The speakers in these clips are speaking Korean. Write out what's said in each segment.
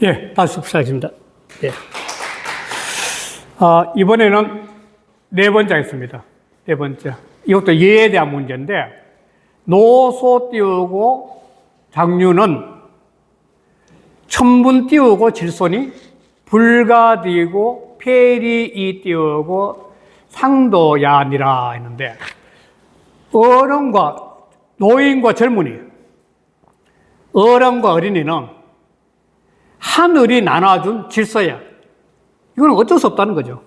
예, 다시 시작입니다. 예. 이번에는 네 번째 하겠습니다. 네 번째. 이것도 예에 대한 문제인데, 노소 띄우고 장류는 천분 띄우고 질손이 불가 띄우고 폐리이 띄우고 상도야니라 했는데, 어른과 노인과 젊은이, 어른과 어린이는 하늘이 나눠준 질서야. 이거는 어쩔 수 없다는 거죠.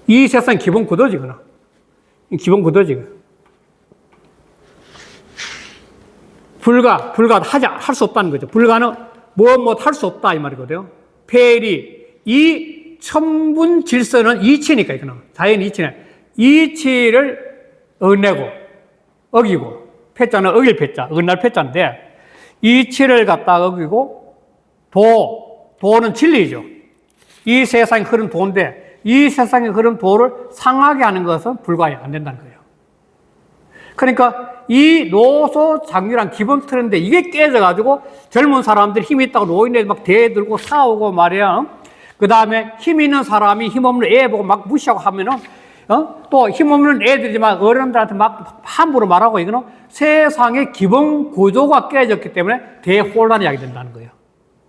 이 세상 기본 구도지구나. 기본 구도지. 할 수 없다는 거죠. 불가는 할 수 없다 이 말이거든요. 폐리, 이 천분 질서는 이치니까 이거는 자연 이치네. 이치를 어내고 어기고 패자는 어길 패자, 어날 패자인데 이치를 갖다 어기고 도는 진리죠. 이 세상에 흐른 도인데 이 세상에 흐른 도를 상하게 하는 것은 불가해 안 된다는 거예요. 그러니까 이 노소 장유란 기본 틀인데 이게 깨져가지고 젊은 사람들이 힘이 있다고 노인들 막 대들고 싸우고 말이야. 그 다음에 힘 있는 사람이 힘없는 애 보고 막 무시하고 하면은 또 힘없는 애들이지만 어른들한테 막 함부로 말하고 이거는 세상의 기본 구조가 깨졌기 때문에 대혼란이 야기 된다는 거예요.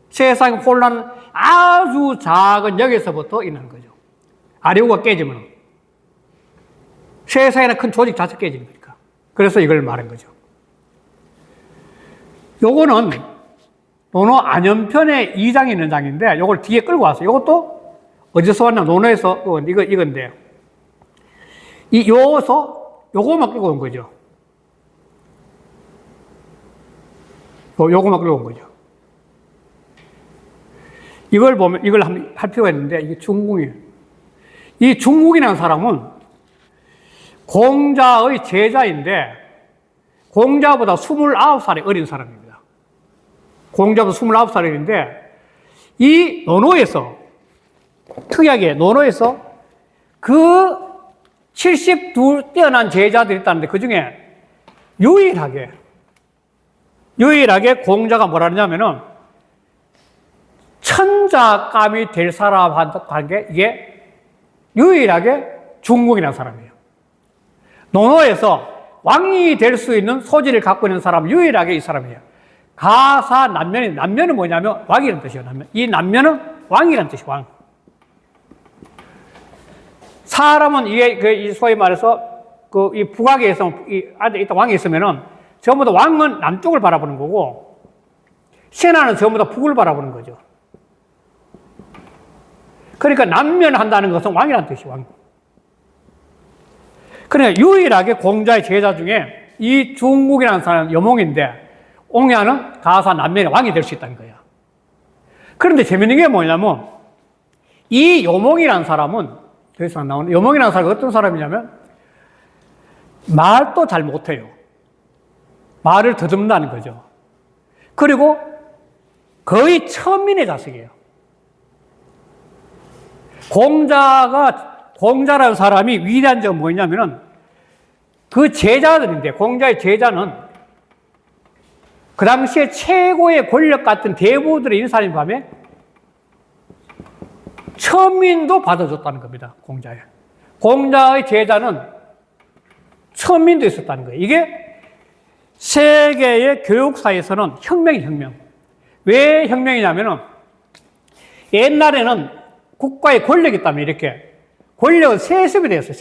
세상의 혼란은 아주 작은 여기서부터 일어나는 거죠. 아래우가 깨지면 세상에는 큰 조직 자체 깨지는 거니까. 그래서 이걸 말한 거죠. 요거는 논어 안연편의 2장에 있는 장인데 요걸 뒤에 끌고 왔어요. 요것도 어디서 왔나? 논어에서 이건데 요거만 끌고 온 거죠. 요거만 끌고 온 거죠. 이걸 보면, 이걸 할 필요가 있는데, 이게 중궁이에요. 이 중궁이라는 사람은 공자의 제자인데, 공자보다 29살이 어린 사람입니다. 공자보다 29살인데, 이 논어에서, 특이하게 논어에서 그 72 뛰어난 제자들이 있다는데, 그 중에 유일하게 공자가 뭐라 하냐면은, 천자감이 될 사람한테 관계, 이게 유일하게 중궁이라는 사람이에요. 논어에서 왕이 될 수 있는 소질을 갖고 있는 사람은 유일하게 이 사람이에요. 가사 남면은 뭐냐면 왕이라는 뜻이에요. 이 남면은 왕이라는 뜻이에요. 왕. 사람은 이게 소위 말해서 이 북악에서 안에 있다 왕이 있으면은 전부 다 왕은 남쪽을 바라보는 거고 신하는 전부 다 북을 바라보는 거죠. 그러니까 남면한다는 것은 왕이라는 뜻이에요. 왕. 그러니까 유일하게 공자의 제자 중에 이 중국이라는 사람은 여몽인데 옹야는 가사 남면의 왕이 될 수 있다는 거예요. 그런데 재밌는 게 뭐냐면 이 여몽이라는 사람은 더 이상 안 나오는 여몽이라는 사람이 어떤 사람이냐면 말도 잘 못해요. 말을 더듬는다는 거죠. 그리고 거의 천민의 자식이에요. 공자라는 사람이 위대한 점은 뭐냐면은 그 제자들인데, 공자의 제자는 그 당시에 최고의 권력 같은 대부들이 있는 사람이 밤에 천민도 받아줬다는 겁니다. 공자의 제자는 천민도 있었다는 거예요. 이게 세계의 교육사에서는 혁명. 왜 혁명이냐면은 옛날에는 국가의 권력이 있다면 이렇게 권력은 세습이 되었어요.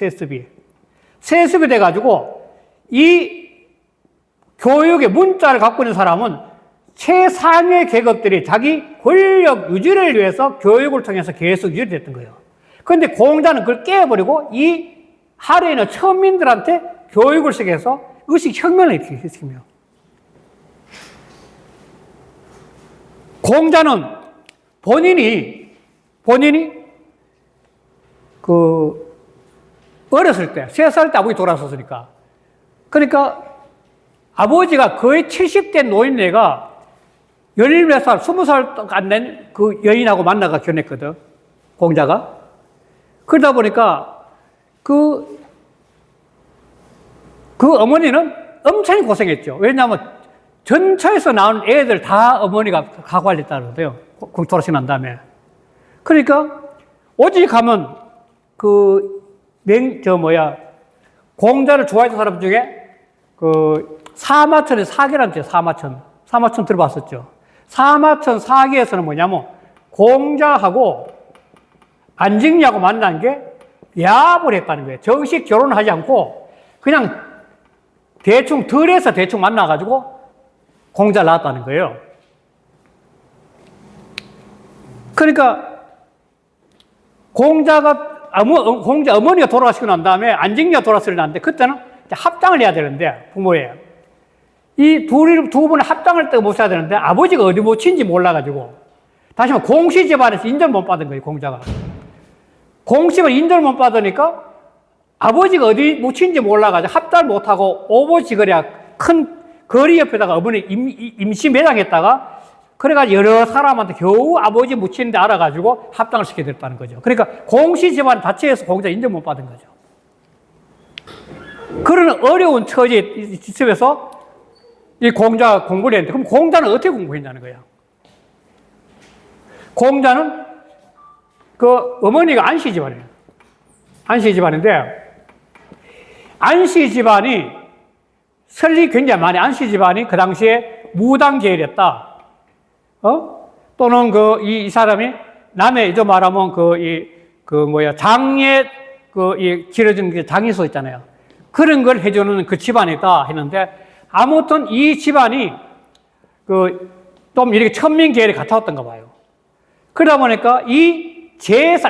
세습이 돼가지고 이 교육의 문자를 갖고 있는 사람은 최상의 계급들이 자기 권력 유지를 위해서 교육을 통해서 계속 유지됐던 거예요. 그런데 공자는 그걸 깨버리고 이 하루에 있는 천민들한테 교육을 시켜서 의식혁명을 일으키며 공자는 본인이 어렸을 때, 3살 때 아버지 돌아섰으니까. 그러니까 아버지가 거의 70대 노인네가 14살, 20살 안 된 그 여인하고 만나가 결혼했거든. 공자가. 그러다 보니까 그 어머니는 엄청 고생했죠. 왜냐하면 전처에서 나온 애들 다 어머니가 가관했다는 거예요. 돌아가시고 난 다음에. 그러니까, 오직 하면, 공자를 좋아했던 사람 중에, 사마천의 사계라는 게 사마천. 사마천 들어봤었죠. 사마천 사계에서는 뭐냐면, 공자하고 안직리하고 만난 게 야합을 했다는 거예요. 정식 결혼을 하지 않고, 그냥 대충, 덜해서 대충 만나가지고, 공자를 낳았다는 거예요. 그러니까, 공자 어머니가 돌아가시고 난 다음에 안직리가 돌아가시고 났는데, 그때는 합장을 해야 되는데, 부모에. 이 두 분의 합장을 또 모셔야 되는데, 아버지가 어디 모친지 몰라가지고, 다시 말해, 공씨 집안에서 인정을 못 받은 거예요, 공자가. 공씨를 인정을 못 받으니까, 아버지가 어디 모친지 몰라가지고 합장을 못하고 오보지거리야 큰 거리 옆에다가 어머니 임시 매장했다가, 그래가지고 여러 사람한테 겨우 아버지 묻히는데 알아가지고 합당을 시켜드렸다는 거죠. 그러니까 공씨 집안 자체에서 공자 인정 못 받은 거죠. 그런 어려운 처지 집에서 이 공자가 공부를 했는데, 그럼 공자는 어떻게 공부했냐는 거야. 공자는 어머니가 안씨 집안이에요. 안씨 집안인데, 안씨 집안이 설리 굉장히 많이, 안씨 집안이 그 당시에 무당계열이었다. 또는 이 사람이 남의 이제 말하면 장에 길어진 게 장의소 있잖아요. 그런 걸 해주는 그 집안이다 했는데, 아무튼 이 집안이 좀 이렇게 천민계열에 가까웠던가 봐요. 그러다 보니까 이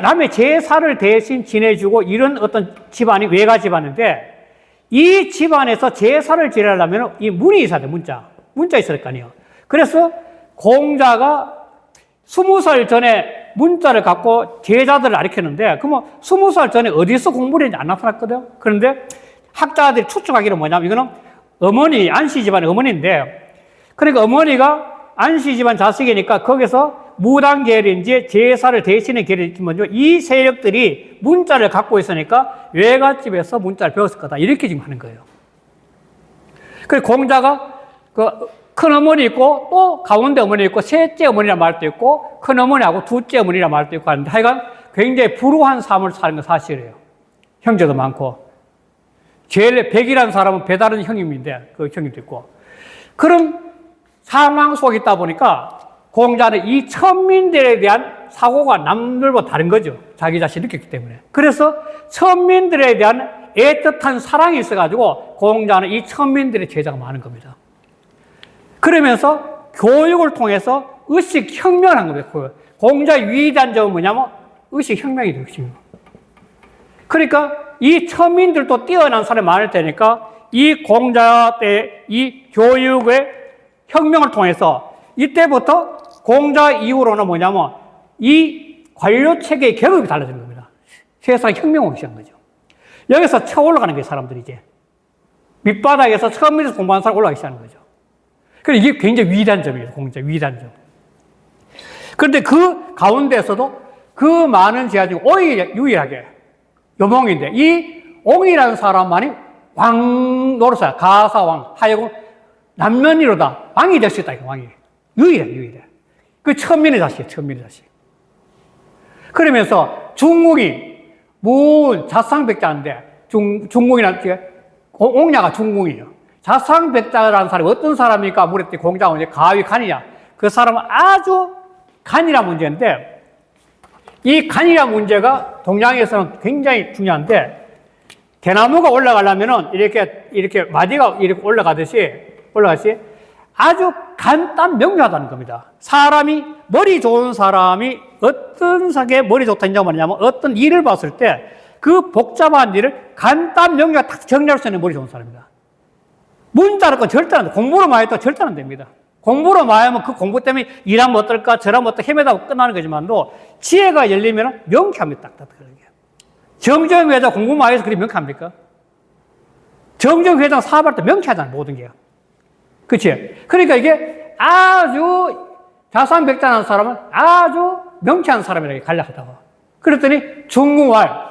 남의 제사를 대신 지내주고 이런 어떤 집안이 외가 집안인데, 이 집안에서 제사를 지내려면 이 문이 있어야 돼, 문자 있어야 될 거 아니에요. 그래서 공자가 20살 전에 문자를 갖고 제자들을 가르쳤는데, 그러면 20살 전에 어디서 공부를 했는지 안 나타났거든요. 그런데 학자들이 추측하기는 뭐냐면, 이거는 어머니, 안씨 집안의 어머니인데, 그러니까 어머니가 안씨 집안 자식이니까 거기서 무당계열인지 제사를 대신의 계열인지 먼저 이 세력들이 문자를 갖고 있으니까 외갓집에서 문자를 배웠을 거다. 이렇게 지금 하는 거예요. 그래서 공자가 큰 어머니 있고 또 가운데 어머니 있고 셋째 어머니란 말도 있고 큰 어머니하고 둘째 어머니란 말도 있고 하는데, 하여간 굉장히 불우한 삶을 사는 건 사실이에요. 형제도 많고. 제일 백이라는 사람은 배다른 형님인데, 그 형님도 있고. 그런 상황 속에 있다 보니까 공자는 이 천민들에 대한 사고가 남들보다 다른 거죠. 자기 자신이 느꼈기 때문에. 그래서 천민들에 대한 애틋한 사랑이 있어가지고 공자는 이 천민들의 제자가 많은 겁니다. 그러면서 교육을 통해서 의식혁명을 한 겁니다. 공자의 위대한 점은 뭐냐면 의식혁명이 되거든요. 그러니까 이 천민들도 뛰어난 사람이 많을 테니까 이 공자 때 이 교육의 혁명을 통해서 이때부터 공자 이후로는 뭐냐면 이 관료체계의 계급이 달라지는 겁니다. 세상에 혁명이 오기 시작한 거죠. 여기서 쳐 올라가는 거예요, 사람들이 이제. 밑바닥에서 처음에서 공부하는 사람 올라가기 시작하는 거죠. 그래서 이게 굉장히 위대한 점이에요, 공자 위대한 점. 그런데 그 가운데서도 그 많은 제자 중 유일하게 여몽인데, 이 옹이라는 사람만이 왕 노릇이야. 가사왕, 하여금 남면이로다 왕이 될 수 있다, 왕이. 유일해. 그 천민의 자식이에요, 천민의 자식. 그러면서 중궁이 자상백자인데, 중궁이라는 게 옹야가 중궁이에요. 자상백자라는 사람이 어떤 사람이니까 물었더니 공자가 이제 가위 간이냐. 그 사람은 아주 간이란 문제인데, 이 간이란 문제가 동양에서는 굉장히 중요한데, 대나무가 올라가려면은 이렇게 마디가 이렇게 올라가듯이 아주 간단 명료하다는 겁니다. 머리 좋은 사람이 어떤 사람의 머리 좋다는 말이냐면, 어떤 일을 봤을 때 그 복잡한 일을 간단 명료하게 딱 정리할 수 있는 머리 좋은 사람입니다. 문자를 건 절대 안 돼. 공부로 많이 했다고 절대 안 됩니다. 공부로 많이 하면 그 공부 때문에 일하면 어떨까, 저라면 어떨까 헤매다가 끝나는 거지만도, 지혜가 열리면 명쾌합니다. 딱딱하게. 정정 회장 공부 많이 해서 그리 명쾌합니까? 정정 회장 사업할 때 명쾌하잖아요, 모든 게. 그치? 그러니까 이게 아주 자상백자라는 사람은 아주 명쾌한 사람이라고 간략하다고. 그랬더니 중궁활,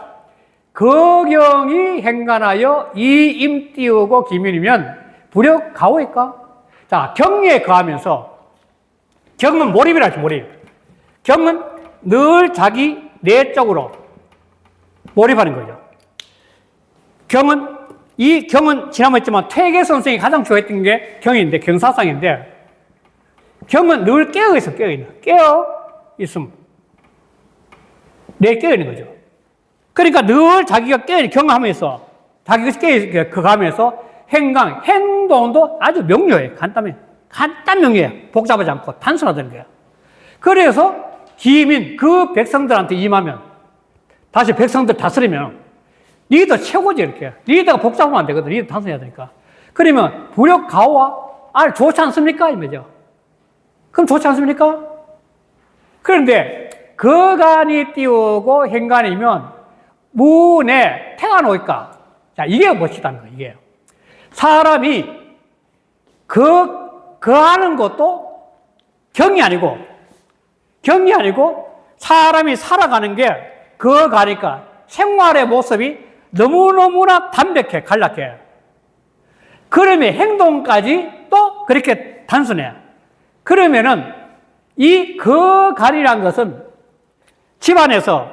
거경이 행간하여 이임 띄우고 기민이면 불역 가오일까? 자, 경에 거하면서, 경은 몰입이라 하죠, 몰입. 경은 늘 자기 내적으로 몰입하는 거죠. 이 경은 지난번에 했지만 퇴계 선생이 가장 좋아했던 게 경인데, 경사상인데, 경은 늘 깨어있어, 깨어있는. 깨어있음. 내 깨어있는 거죠. 그러니까 늘 자기가 깨어있는 경하면서, 자기가 깨어가면서 행동도 아주 명료해. 간단 명료해. 복잡하지 않고 단순하다는 거야. 그래서 기민, 그 백성들한테 임하면, 다시 백성들 다스리면, 리더 최고지, 이렇게. 리더가 복잡하면 안 되거든. 리더 단순해야 되니까. 그러면 부력 가오와 좋지 않습니까? 이거죠. 그럼 좋지 않습니까? 그런데 거간이 띄우고 행간이면 문에 태가 놓을까? 자, 이게 무엇이다는 거예요, 이게. 사람이 거하는 것도 경이 아니고 사람이 살아가는 게 거가니까 생활의 모습이 너무너무나 담백해, 간략해. 그러면 행동까지 또 그렇게 단순해. 그러면은 이 거간이라는 것은 집안에서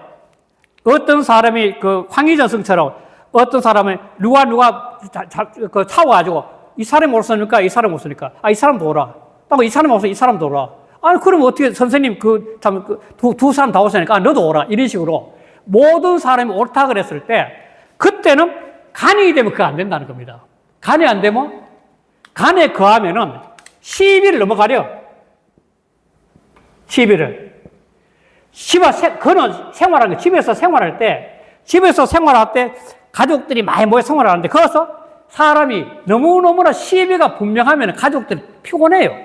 어떤 사람이 그 황희전승처럼 어떤 사람을 누가 차워가지고 이 사람이 옳습니까? 이 사람이 옳습니까? 이 사람도 오라. 이 사람이 옳습니까? 이 사람도 오라. 그럼 어떻게 선생님 두 사람 다 옳으니까 너도 오라. 이런 식으로 모든 사람이 옳다 그랬을 때 그때는 간이 되면 그거 안 된다는 겁니다. 간이 안 되면 간에 거하면은 시비를 넘어가려. 시비를. 그는 생활하는 거, 집에서 생활할 때 가족들이 많이 모여 생활하는데 거기서 사람이 너무너무나 시비가 분명하면 가족들이 피곤해요.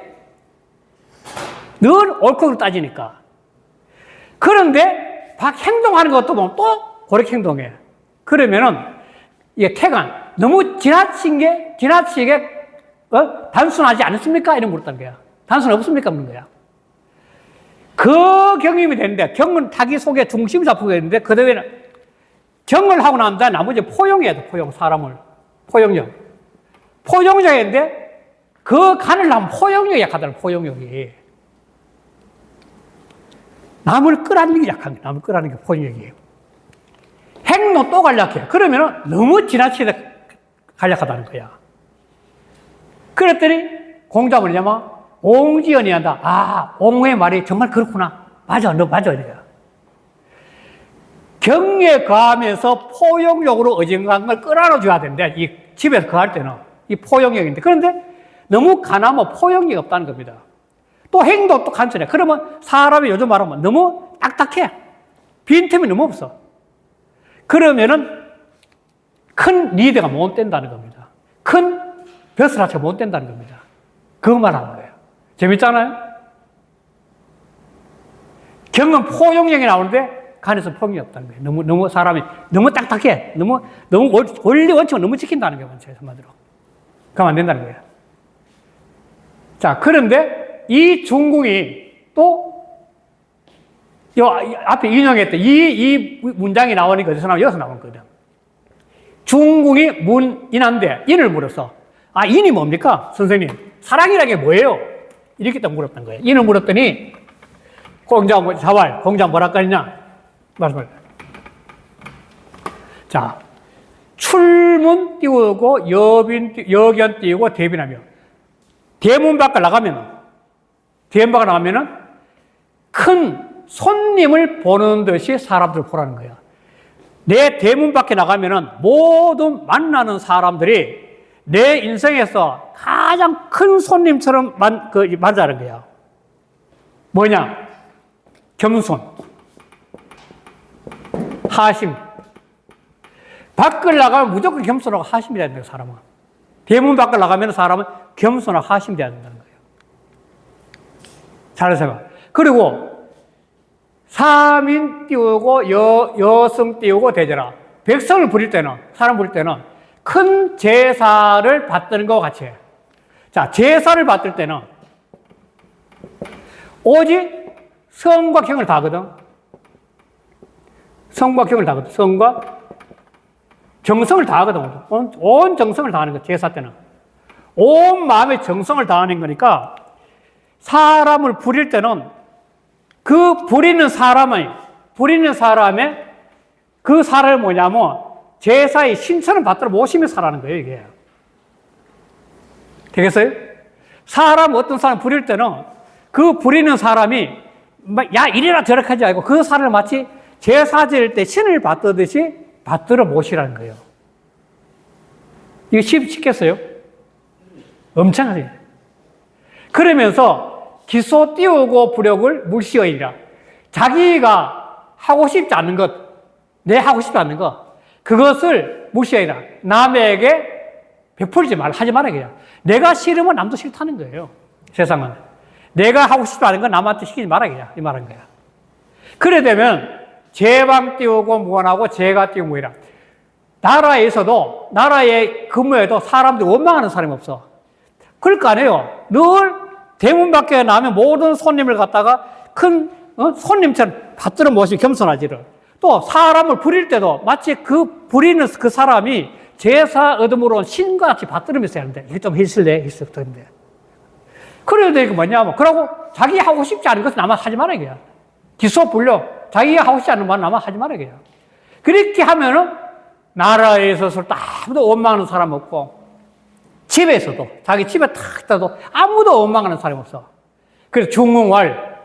늘 옳고 따지니까. 그런데 막 행동하는 것도 보면 또 그렇게 행동해. 그러면은 이게 태간, 너무 지나치게 단순하지 않습니까? 이런 물었다는 거야. 단순 없습니까? 묻는 거야. 그 경임이 되는데, 경은 자기 속에 중심 잡히게 되는데, 그 다음에는 경을 하고 난 다음에 나머지 포용해야 돼, 사람을. 포용력인데, 그 간을 하면 포용력이 약하다는 포용력이. 남을 끌어안는 게 약한 거야, 남을 끌어안는 게 포용력이에요. 행동 또 간략해. 그러면 너무 지나치게 간략하다는 거야. 그랬더니, 공자가 뭐냐면, 옹지연이 한다. 옹의 말이 정말 그렇구나. 맞아, 너 맞아. 이거야. 경에 거하면서 포용력으로 어딘가를 걸 끌어안아줘야 되는데, 이 집에서 거할 때는 이 포용력인데, 그런데 너무 가나면 포용력이 없다는 겁니다. 또 행동 또 간단해. 그러면 사람이 요즘 말하면 너무 딱딱해. 빈틈이 너무 없어. 그러면은 큰 리더가 못 된다는 겁니다. 큰 벼슬아치가 못 된다는 겁니다. 그 말하는 거예요. 재밌잖아요? 경은 포용력이 나오는데 간에서 포용이 없다는 거예요. 너무 사람이 너무 딱딱해. 너무 원리 원칙을 너무 지킨다는 거예요. 한마디로. 그러면 안 된다는 거예요. 자, 그런데 이 중궁이 또 앞에 인용했던 이 문장이 나오니까 어디서 나오면 여기서 나오거든. 중궁이 문인한데 인을 물어서 인이 뭡니까? 선생님, 사랑이라는 게 뭐예요? 이렇게 딱 물었던 거예요. 인을 물었더니 공자 뭐라 그랬냐? 말씀을. 자, 출문 띄우고 여견 띄우고 대변하며 대문 밖을 나가면은 큰 손님을 보는 듯이 사람들을 보라는 거야. 내 대문 밖에 나가면은 모든 만나는 사람들이 내 인생에서 가장 큰 손님처럼 맞아는 거야. 뭐냐? 겸손, 하심. 밖을 나가면 무조건 겸손하고 하심이 돼야 된다, 사람은. 대문 밖을 나가면 사람은 겸손하고 하심이 돼야 된다는 거예요. 잘 생각해. 그리고 사민 띄우고 여성 띄우고 대제라. 백성을 부릴 때는, 사람 부릴 때는 큰 제사를 받드는 것과 같이 해. 자, 제사를 받을 때는 오직 성과 경을 다하거든. 성과 정성을 다하거든. 온 정성을 다하는 거, 제사 때는. 온 마음의 정성을 다하는 거니까 사람을 부릴 때는 그 부리는 사람의 그 사람이 뭐냐면 제사의 신천을 받들어 모시며 살라는 거예요, 이게. 되겠어요? 어떤 사람 부릴 때는 그 부리는 사람이 야, 이리라 저렇게 하지 말고 그 사람을 마치 제사 지을 때 신을 받듯이 받들어 모시라는 거예요. 이거 쉽겠어요? 엄청나게. 그러면서 기소 띄우고 부력을 물시어이라. 자기가 하고 싶지 않는 것, 내 하고 싶지 않는 것, 그것을 무시해라. 남에게 베풀지 말라. 하지 말아야 해요. 내가 싫으면 남도 싫다는 거예요. 세상은. 내가 하고 싶지 않은 건 남한테 시키지 말아야 해요. 이 말인 거야. 그래 되면 제방 띄우고 무언하고 제가 띄우고 뭐이라. 나라에 근무해도 사람들이 원망하는 사람이 없어. 그럴 거 아니에요. 늘 대문 밖에 나면 모든 손님을 갖다가 큰 손님처럼 받들어 모시고 겸손하지를. 또 사람을 부릴 때도 마치 그 부리는 그 사람이 제사 얻음으로 신과 같이 받들으면서 하는데 이게 좀 hil스인데. 그래야 되니까 뭐냐면 그러고 자기 하고 싶지 않은 것은 남아 하지 말아야 해요. 기소 불려. 자기가 하고 싶지 않은 말은 남아 하지 말아야 해요. 그렇게 하면은 나라에 있어서 아무도 원망하는 사람 없고 집에서도 자기 집에 탁 있다도 아무도 원망하는 사람이 없어. 그래서 중흥월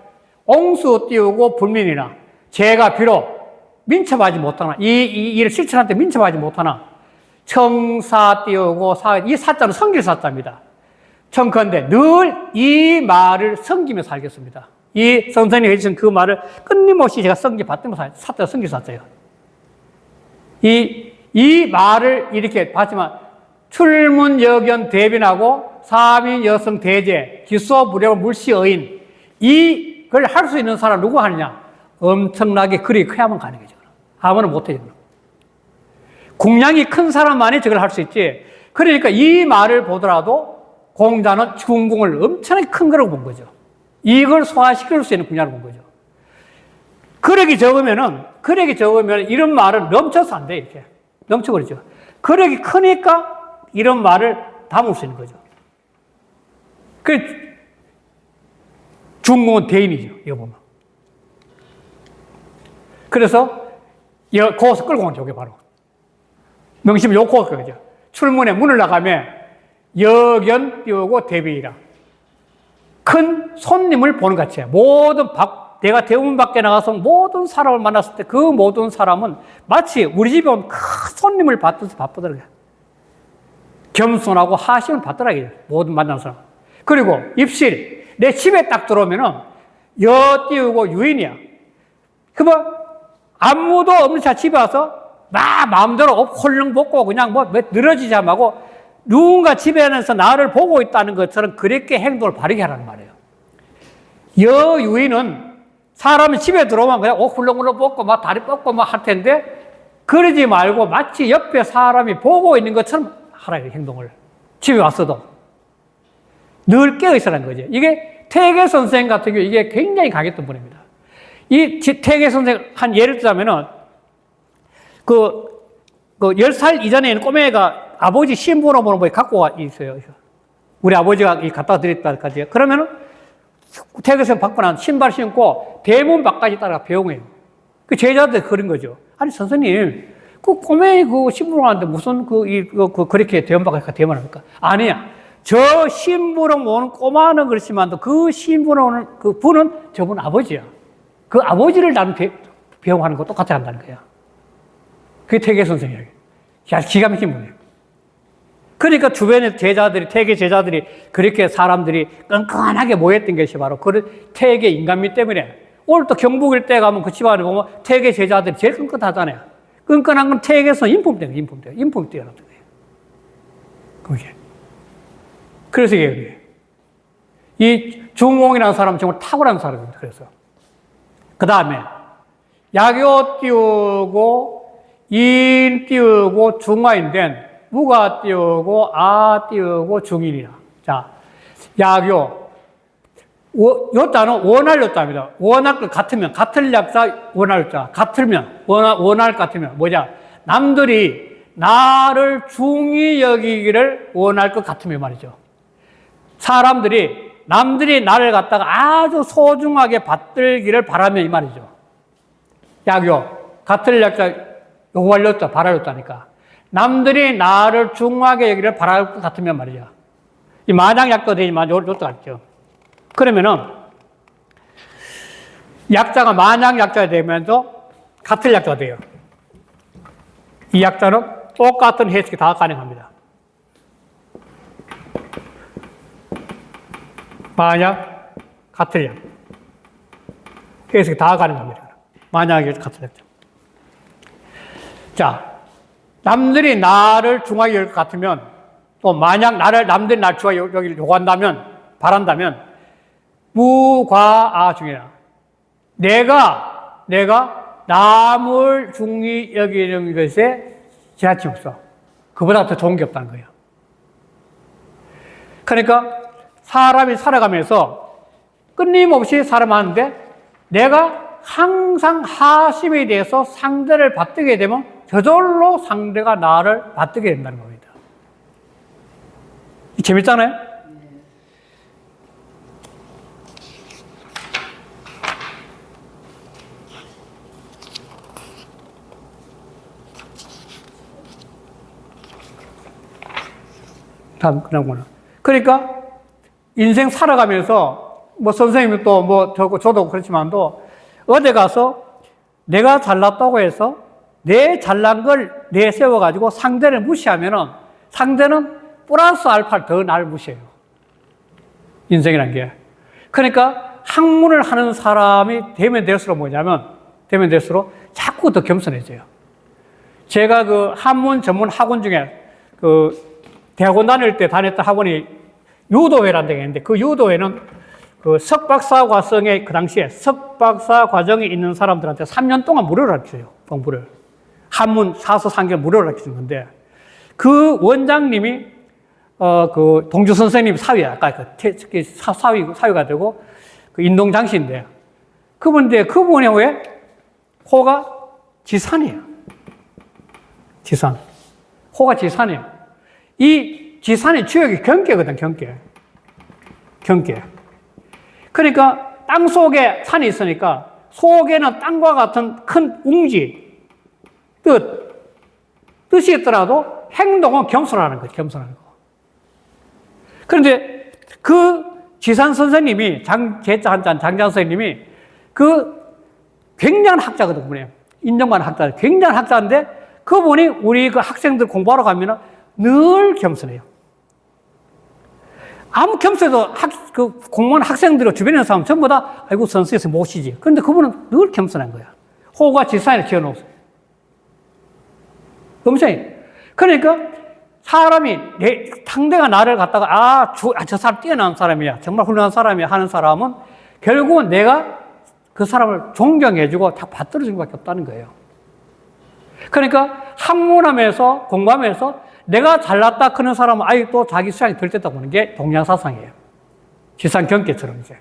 옹수 띄우고 불민이나 제가 비록 민첩하지 못하나 이 일을 실천할 때 민첩하지 못하나 청사 띄우고 이 사자는 성길 사자입니다. 청컨대 늘 이 말을 섬기며 살겠습니다. 이 선생님이 해주신 그 말을 끊임없이 제가 성기 받으며 사자 성길 사자예요. 이 말을 이렇게 봤지만 출문 여견 대변하고 사민 여성 대제 기소 무력 물시어인 이걸 할 수 있는 사람 누구 하느냐? 엄청나게 글이 커야만 가능해져. 아무나 못해요. 공량이 큰 사람만이 저걸 할 수 있지. 그러니까 이 말을 보더라도 공자는 중궁을 엄청나게 큰 거라고 본 거죠. 이걸 소화시킬 수 있는 분야로 본 거죠. 거력이 적으면 이런 말은 넘쳐서 안 돼, 이렇게. 넘쳐버리죠. 거력이 크니까 이런 말을 담을 수 있는 거죠. 그 중궁은 대인이죠, 이거 보면. 그래서 거기서 끌고 온 저게 바로. 명심 요 거기죠. 출문에 문을 나가면 여견 띄우고 대비이라. 큰 손님을 보는 것 같아요. 내가 대문 밖에 나가서 모든 사람을 만났을 때 그 모든 사람은 마치 우리 집에 온 큰 손님을 받듯이 바쁘더라고요. 겸손하고 하심을 받더라고요. 모든 만난 사람. 그리고 입실. 내 집에 딱 들어오면은 여 띄우고 유인이야. 아무도 없는 자 집에 와서 마음대로 옷 홀렁 벗고 그냥 늘어지지 않고 누군가 집에 안에서 나를 보고 있다는 것처럼 그렇게 행동을 바르게 하라는 말이에요. 여유인은 사람이 집에 들어오면 그냥 옷 훌렁훌렁 벗고 다리 뻗고 할 텐데 그러지 말고 마치 옆에 사람이 보고 있는 것처럼 하라는 행동을. 집에 왔어도 늘 깨어있으라는 거죠. 이게 태계 선생 같은 경우 이게 굉장히 강했던 분입니다. 이 태계 선생 한 예를 들자면은 10살 이전에는 꼬매가 아버지 신부로 보는 거 갖고 와 있어요. 우리 아버지가 갖다 드렸다까지. 그러면은 태교생 받고 난 신발 신고 대문 밖까지 따라가 배웅해요. 그 제자들 그런 거죠. 아니, 선생님, 그 꼬매 신부로 하는데 무슨 그렇게 대문 밖까지 대문 합니까? 아니야. 저 신부로 오는 꼬마는 그렇지만 그 신부로 오는 그 분은 저분 아버지야. 그 아버지를 나는 배웅하는 거 똑같이 한다는 거야. 그게 태계 선생이에요. 기가 막힌 분이에요. 그러니까 주변의 태계 제자들이 그렇게 사람들이 끈끈하게 모였던 것이 바로 그 태계 인간미 때문에 오늘 또 경북일 때 가면 그 집안에 보면 태계 제자들이 제일 끈끈하잖아요. 끈끈한 건 태계에서 인품이 뛰어났던 거예요. 그게. 그래서 이게 이 중공이라는 사람은 정말 탁월한 사람입니다. 그래서 그 다음에 야교 띄우고 인 띄우고 중화인된 무가 띄우고 아 띄우고 중인이라. 자, 야교. 요자는 원할 요자입니다. 원할 것 같으면 같을 약자 원할 요자. 같으면 원할 같으면 뭐냐? 남들이 나를 중히 여기기를 원할 것 같으면 말이죠. 사람들이 남들이 나를 갖다가 아주 소중하게 받들기를 바라면 이 말이죠. 약요. 같은 약자 요구하려다 바라렸다니까. 남들이 나를 중하게 여기를 바랄 것 같으면 말이죠. 이 마냥약도 되지만 요것도 같죠. 그러면은 약자가 마냥약자가 되면서 같은 약자가 돼요. 이 약자는 똑같은 해석이 다 가능합니다. 만약 같은 약. 해석이 다 가능합니다. 만약에 같은 약자. 자, 남들이 나를 중하게 여길 것 같으면, 또 만약 남들이 나를 중하게 여기를 요구한다면, 바란다면, 무과아 중이라. 내가 남을 중히 여기는 것에 지나침이 없어. 그보다 더 좋은 게 없다는 거예요. 그러니까 사람이 살아가면서 끊임없이 살아가는데 내가 항상 하심에 대해서 상대를 받들게 되면 저절로 상대가 나를 받들게 된다는 겁니다. 재밌잖아요? 다음, 그나구나. 그러니까, 인생 살아가면서, 선생님도 저도 그렇지만도, 어디 가서 내가 잘났다고 해서 내 잘난 걸 내세워가지고 상대를 무시하면은 상대는 플러스 알파를 더 나를 무시해요. 인생이란 게. 그러니까, 학문을 하는 사람이 되면 될수록 되면 될수록 자꾸 더 겸손해져요. 제가 그 한문 전문 학원 중에 대학원 다닐 때 다녔던 학원이 유도회라는 데가 있는데 그 유도회는 그 석박사 과정에 그 당시에 석박사 과정에 있는 사람들한테 3년 동안 무료로 가르쳐요. 공부를. 한문, 사서, 상계를 무료로 가르치는 건데 그 원장님이 그 동주 선생님 사위야. 아까 사위가 되고 그 인동장씨인데 그분이 왜 호가 지산이에요. 지산. 호가 지산이에요. 이 지산의 주역이 경계거든, 경계. 그러니까 땅 속에 산이 있으니까 속에는 땅과 같은 큰 웅지, 뜻이 있더라도 행동은 겸손하는 거죠, 겸손하는 거. 그런데 그 지산 선생님이, 장장 선생님이 굉장한 학자거든, 그분이. 인정받는 학자, 굉장한 학자인데 그분이 우리 그 학생들 공부하러 가면은 늘 겸손해요. 아무 겸손해도 공무원 학생들 주변에 있는 사람 전부 다, 아이고, 선생님께서 모시지. 그런데 그분은 늘 겸손한 거야. 호가 지산에 지어놓았어요. 엄청나요. 그러니까 사람이, 상대가 나를 갖다가, 저 사람 뛰어난 사람이야. 정말 훌륭한 사람이야. 하는 사람은 결국은 내가 그 사람을 존경해주고 다 받들어준 것밖에 없다는 거예요. 그러니까 학문하면서, 공부하면서 내가 잘났다 크는 사람은 또 자기 수양이 덜 됐다 보는 게 동양사상이에요. 지산 경계처럼 이제.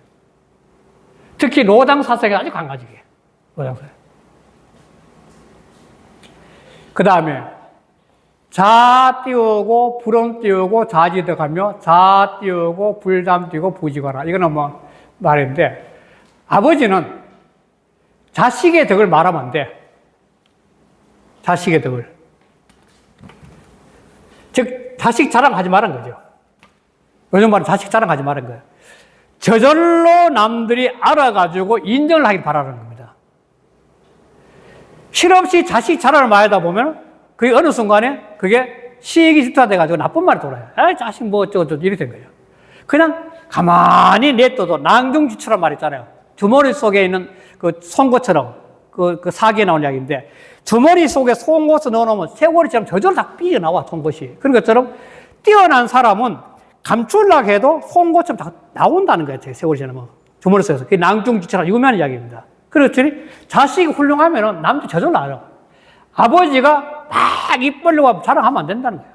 특히 노당 사상이 아주 강하지게. 노당 사상. 그 다음에 자 띄우고 불은 띄우고 자지 들어가며 자 띄우고 불담 띄우고 부지거라. 이거는 말인데 아버지는 자식의 덕을 말하면 안 돼. 자식의 덕을. 즉, 자식 자랑하지 말은 거죠. 요즘 말은 자식 자랑하지 말은 거예요. 저절로 남들이 알아가지고 인정을 하길 바라는 겁니다. 실없이 자식 자랑을 많이 하다 보면 그게 어느 순간에 그게 시익이 집단돼가지고 나쁜 말이 돌아요. 자식 이렇게 된 거예요. 그냥 가만히 냅둬도 낭중지추란 말 있잖아요. 주머니 속에 있는 그 송곳처럼 그 사기에 나온 이야기인데 주머니 속에 송곳을 넣어놓으면 쇠고리처럼 저절로 다 삐져나와, 송곳이. 그런 것처럼 뛰어난 사람은 감추려고 해도 송곳처럼 다 나온다는 거예요, 쇠고리처럼. 주머니 속에서. 그게 낭중지추라 유명한 이야기입니다. 그렇더니 자식이 훌륭하면 남도 저절로 알아. 아버지가 막 입 벌리고 자랑하면 안 된다는 거예요.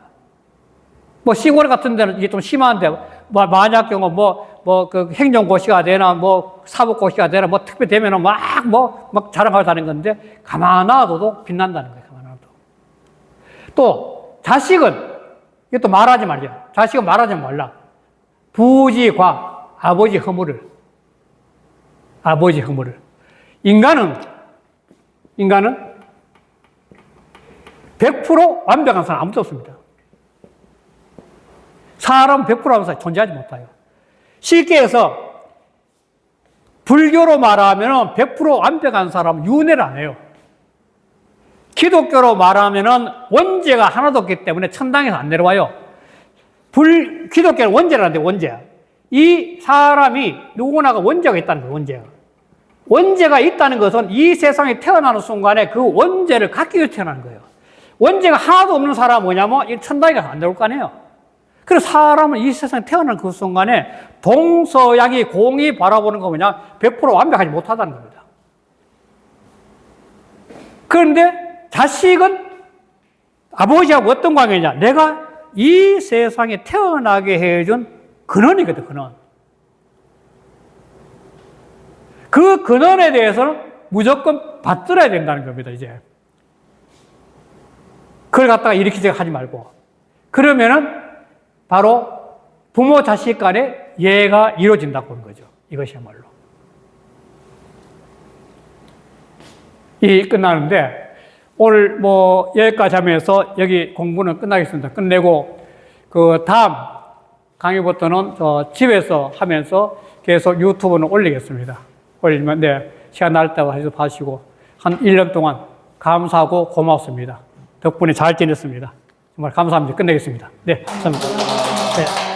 시골 같은 데는 이게 좀 심한데, 만약 경우 그 행정고시가 되나, 사법고시가 되나, 특별히 되면은 막 자랑하고 다니는 건데, 가만 놔둬도 빛난다는 거예요, 가만 놔둬도. 또, 자식은, 이것도 말하지 말이야. 자식은 말하지 말라. 부지과 아버지 허물을. 인간은 100% 완벽한 사람 아무도 없습니다. 사람은 100% 완벽한 사람이 존재하지 못해요. 쉽게 해서 불교로 말하면 100% 완벽한 사람은 윤회를 안 해요. 기독교로 말하면 원죄가 하나도 없기 때문에 천당에서 안 내려와요. 기독교는 원죄를 하는데 원죄. 이 사람이 누구나가 원죄가 있다는 거예요. 원죄가 있다는 것은 이 세상에 태어나는 순간에 그 원죄를 갖기 위해서 태어나는 거예요. 원죄가 하나도 없는 사람은 뭐냐면 이 천당에 가서 안 내려올 거 아니에요. 그래서 사람은 이 세상에 태어나는 그 순간에 동서양이 공이 바라보는 거 뭐냐? 100% 완벽하지 못하다는 겁니다. 그런데 자식은 아버지하고 어떤 관계냐? 내가 이 세상에 태어나게 해준 근원이거든, 근원. 그 근원에 대해서는 무조건 받들어야 된다는 겁니다, 이제. 그걸 갖다가 이렇게 하지 말고. 그러면은 바로 부모 자식 간의 예가 이루어진다고 하는 거죠. 이것이야말로. 이 끝나는데 오늘 뭐 여기까지 하면서 여기 공부는 끝나겠습니다. 끝내고 그 다음 강의부터는 집에서 하면서 계속 유튜브는 올리겠습니다. 올리면 시간 날 때 해서 봐주시고 한 1년 동안 감사하고 고맙습니다. 덕분에 잘 지냈습니다. 정말 감사합니다. 끝내겠습니다. 네, 감사합니다. 네.